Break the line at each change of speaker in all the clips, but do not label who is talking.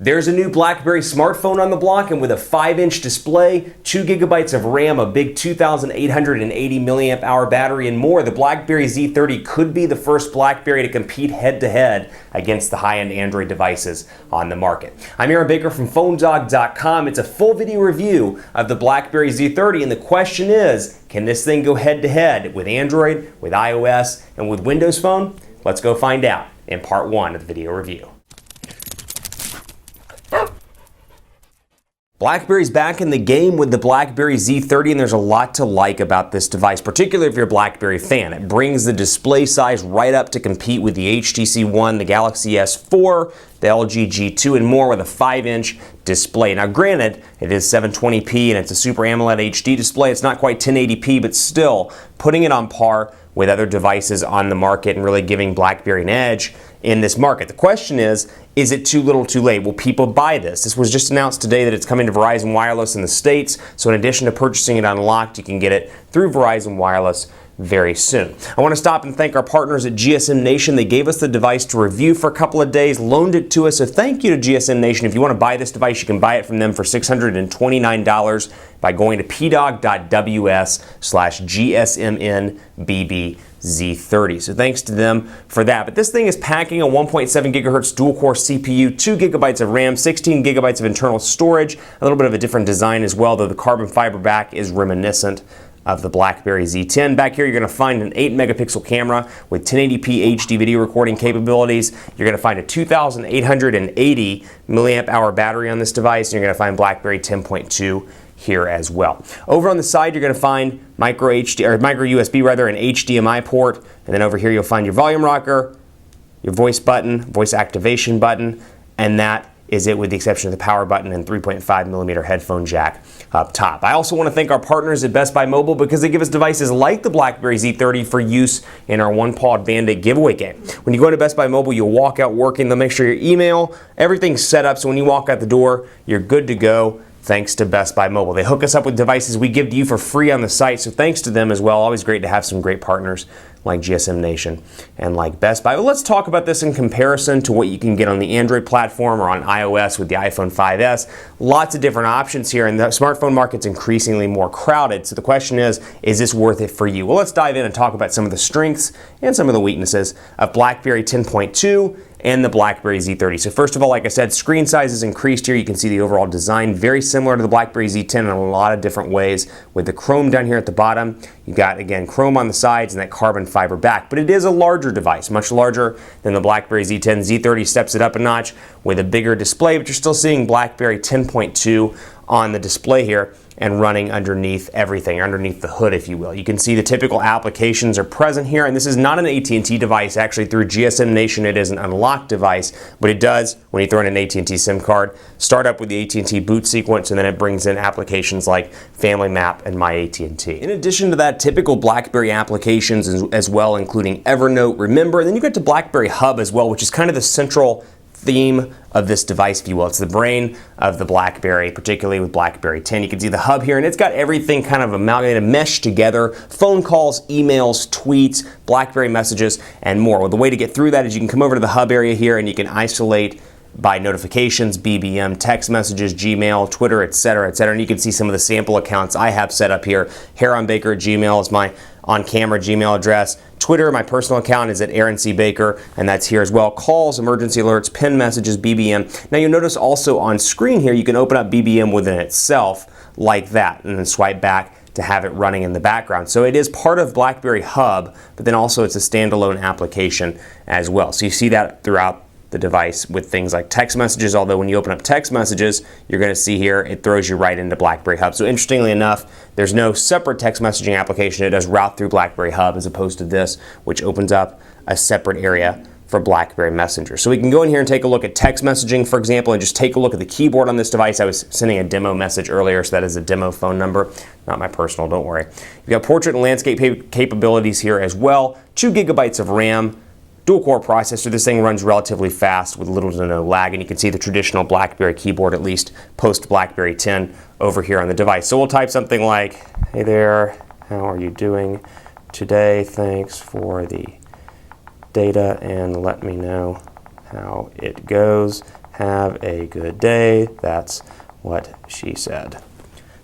There's a new BlackBerry smartphone on the block, and with a 5-inch display, 2 gigabytes of RAM, a big 2,880 milliamp hour battery, and more, the BlackBerry Z30 could be the first BlackBerry to compete head-to-head against the high-end Android devices on the market. I'm Aaron Baker from PhoneDog.com. It's a full video review of the BlackBerry Z30, and the question is, can this thing go head-to-head with Android, with iOS, and with Windows Phone? Let's go find out in part 1 of the video review. BlackBerry's back in the game with the BlackBerry Z30, and there's a lot to like about this device, particularly if you're a BlackBerry fan. It brings the display size right up to compete with the HTC One, the Galaxy S4, the LG G2, and more with a 5-inch display. Now granted, it is 720p and it's a Super AMOLED HD display. It's not quite 1080p, but still putting it on par with other devices on the market and really giving BlackBerry an edge in this market. The question is it too little too late? Will people buy this? This was just announced today that it's coming to Verizon Wireless in the States, so in addition to purchasing it unlocked, you can get it through Verizon Wireless very soon. I want to stop and thank our partners at GSM Nation. They gave us the device to review for a couple of days, loaned it to us, so thank you to GSM Nation. If you want to buy this device, you can buy it from them for $629 by going to pdog.ws/GSMNBBZ30. So thanks to them for that. But this thing is packing a 1.7 gigahertz dual-core CPU, 2 gigabytes of RAM, 16 gigabytes of internal storage, a little bit of a different design as well, though the carbon fiber back is reminiscent of the BlackBerry Z10. Back here, you're going to find an 8-megapixel camera with 1080p HD video recording capabilities. You're going to find a 2,880 milliamp hour battery on this device, and you're going to find BlackBerry 10.2 here as well. Over on the side, you're going to find micro USB rather, an HDMI port, and then over here you'll find your volume rocker, your voice button, voice activation button, and that is it with the exception of the power button and 3.5 millimeter headphone jack up top. I also want to thank our partners at Best Buy Mobile because they give us devices like the BlackBerry Z30 for use in our One-Pawed Bandit giveaway game. When you go to Best Buy Mobile, you'll walk out working. They'll make sure your email, everything's set up, so when you walk out the door, you're good to go. Thanks to Best Buy Mobile. They hook us up with devices we give to you for free on the site, so thanks to them as well. Always great to have some great partners like GSM Nation and like Best Buy. Well, let's talk about this in comparison to what you can get on the Android platform or on iOS with the iPhone 5S. Lots of different options here, and the smartphone market's increasingly more crowded. So the question is this worth it for you? Well, let's dive in and talk about some of the strengths and some of the weaknesses of BlackBerry 10.2 and the BlackBerry Z30. So first of all, like I said, screen size is increased here. You can see the overall design very similar to the BlackBerry Z10 in a lot of different ways. With the chrome down here at the bottom, you've got, again, chrome on the sides and that carbon fiber back. But it is a larger device, much larger than the BlackBerry Z10. Z30 steps it up a notch with a bigger display, but you're still seeing BlackBerry 10.2 on the display here and running underneath everything, underneath the hood, if you will. You can see the typical applications are present here, and this is not an AT&T device. Actually, through GSM Nation, it is an unlocked device, but it does, when you throw in an AT&T SIM card, start up with the AT&T boot sequence, and then it brings in applications like Family Map and My AT&T. In addition to that, typical BlackBerry applications as well, including Evernote, Remember, and then you get to BlackBerry Hub as well, which is kind of the central theme of this device, if you will. It's the brain of the BlackBerry, particularly with BlackBerry 10. You can see the hub here, and it's got everything kind of amalgamated, meshed together: phone calls, emails, tweets, BlackBerry messages, and more. Well, the way to get through that is you can come over to the hub area here, and you can isolate by notifications, BBM, text messages, Gmail, Twitter, etc., etc. And you can see some of the sample accounts I have set up here. Baker at Gmail is my on-camera Gmail address. Twitter, my personal account, is at Aaron C. Baker, and that's here as well. Calls, emergency alerts, pin messages, BBM. Now you'll notice also on screen here, you can open up BBM within itself like that, and then swipe back to have it running in the background. So it is part of BlackBerry Hub, but then also it's a standalone application as well. So you see that throughout the device with things like text messages, although when you open up text messages, you're going to see here it throws you right into BlackBerry Hub. So interestingly enough, there's no separate text messaging application. It does route through BlackBerry Hub as opposed to this, which opens up a separate area for BlackBerry Messenger. So we can go in here and take a look at text messaging, for example, and just take a look at the keyboard on this device. I was sending a demo message earlier, so that is a demo phone number, not my personal, don't worry. You've got portrait and landscape capabilities here as well, 2 gigabytes of RAM, dual-core processor. This thing runs relatively fast with little to no lag, and you can see the traditional BlackBerry keyboard, at least post-BlackBerry 10, over here on the device. So we'll type something like, "Hey there, how are you doing today? Thanks for the data and let me know how it goes. Have a good day. That's what she said.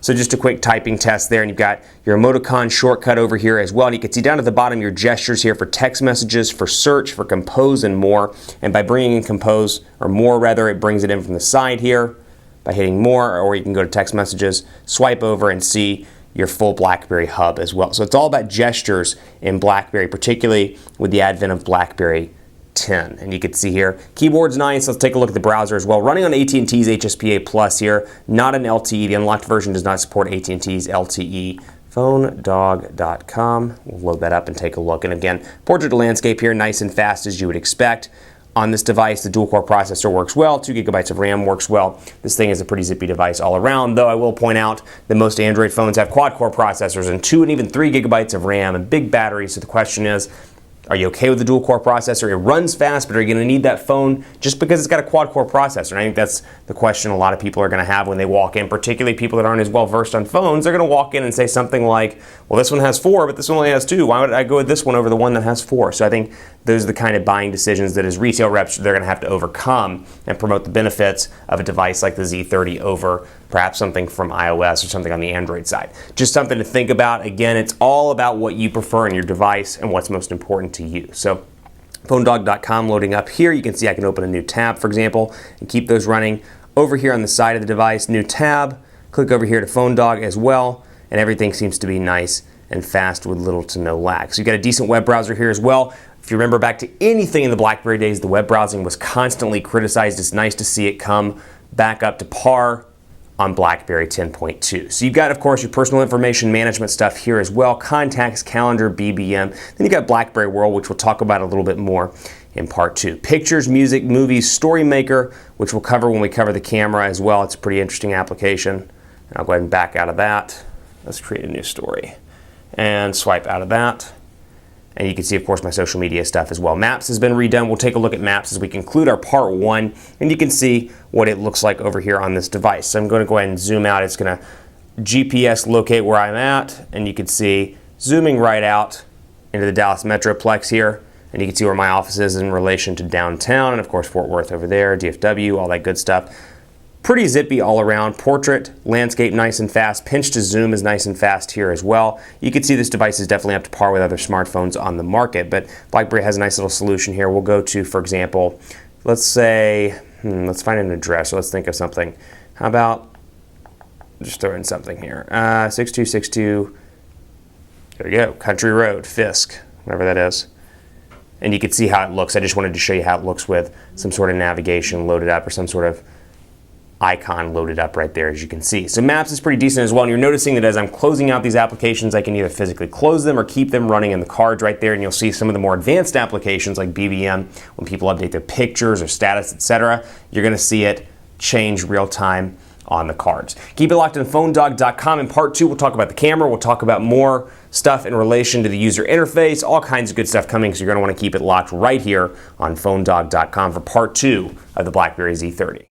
So just a quick typing test there, and you've got your emoticon shortcut over here as well. And you can see down at the bottom your gestures here for text messages, for search, for compose, and more. And by bringing in compose, or more rather, it brings it in from the side here by hitting more, or you can go to text messages, swipe over, and see your full BlackBerry Hub as well. So it's all about gestures in BlackBerry, particularly with the advent of BlackBerry 10. And you can see here, keyboard's nice. Let's take a look at the browser as well. Running on AT&T's HSPA Plus here, not an LTE. The unlocked version does not support AT&T's LTE. PhoneDog.com. We'll load that up and take a look. And again, portrait to landscape here, nice and fast as you would expect. On this device, the dual-core processor works well, 2 GB of RAM works well. This thing is a pretty zippy device all around, though I will point out that most Android phones have quad-core processors and 2 and even 3 GB of RAM and big batteries. So the question is, are you okay with the dual-core processor? It runs fast, but are you going to need that phone just because it's got a quad-core processor? And I think that's the question a lot of people are going to have when they walk in, particularly people that aren't as well-versed on phones. They're going to walk in and say something like, well, this one has 4, but this one only has 2. Why would I go with this one over the one that has 4? So I think those are the kind of buying decisions that as retail reps, they're going to have to overcome and promote the benefits of a device like the Z30 over perhaps something from iOS or something on the Android side. Just something to think about. Again, it's all about what you prefer in your device and what's most important to you. So PhoneDog.com loading up here. You can see I can open a new tab, for example, and keep those running. Over here on the side of the device, new tab. Click over here to PhoneDog as well, and everything seems to be nice and fast with little to no lag. So you've got a decent web browser here as well. If you remember back to anything in the BlackBerry days, the web browsing was constantly criticized. It's nice to see it come back up to par on BlackBerry 10.2. So you've got, of course, your personal information management stuff here as well, contacts, calendar, BBM. Then you've got BlackBerry World, which we'll talk about a little bit more in part 2. Pictures, music, movies, Story Maker, which we'll cover when we cover the camera as well. It's a pretty interesting application. And I'll go ahead and back out of that. Let's create a new story. And swipe out of that. And you can see, of course, my social media stuff as well. Maps has been redone. We'll take a look at Maps as we conclude our part 1. And you can see what it looks like over here on this device. So I'm going to go ahead and zoom out. It's going to GPS locate where I'm at. And you can see zooming right out into the Dallas Metroplex here. And you can see where my office is in relation to downtown. And, of course, Fort Worth over there, DFW, all that good stuff. Pretty zippy all around. Portrait, landscape, nice and fast. Pinch to zoom is nice and fast here as well. You can see this device is definitely up to par with other smartphones on the market, but BlackBerry has a nice little solution here. We'll go to, for example, let's say, let's find an address. So let's think of something. How about, just throw in something here. 6262, there you go, Country Road, Fisk, whatever that is. And you can see how it looks. I just wanted to show you how it looks with some sort of navigation loaded up or some sort of icon loaded up right there, as you can see. So Maps is pretty decent as well, and you're noticing that as I'm closing out these applications, I can either physically close them or keep them running in the cards right there, and you'll see some of the more advanced applications like BBM, when people update their pictures or status, etc., you're going to see it change real time on the cards. Keep it locked on PhoneDog.com. In part 2, we'll talk about the camera. We'll talk about more stuff in relation to the user interface, all kinds of good stuff coming, so you're going to want to keep it locked right here on PhoneDog.com for part 2 of the BlackBerry Z30.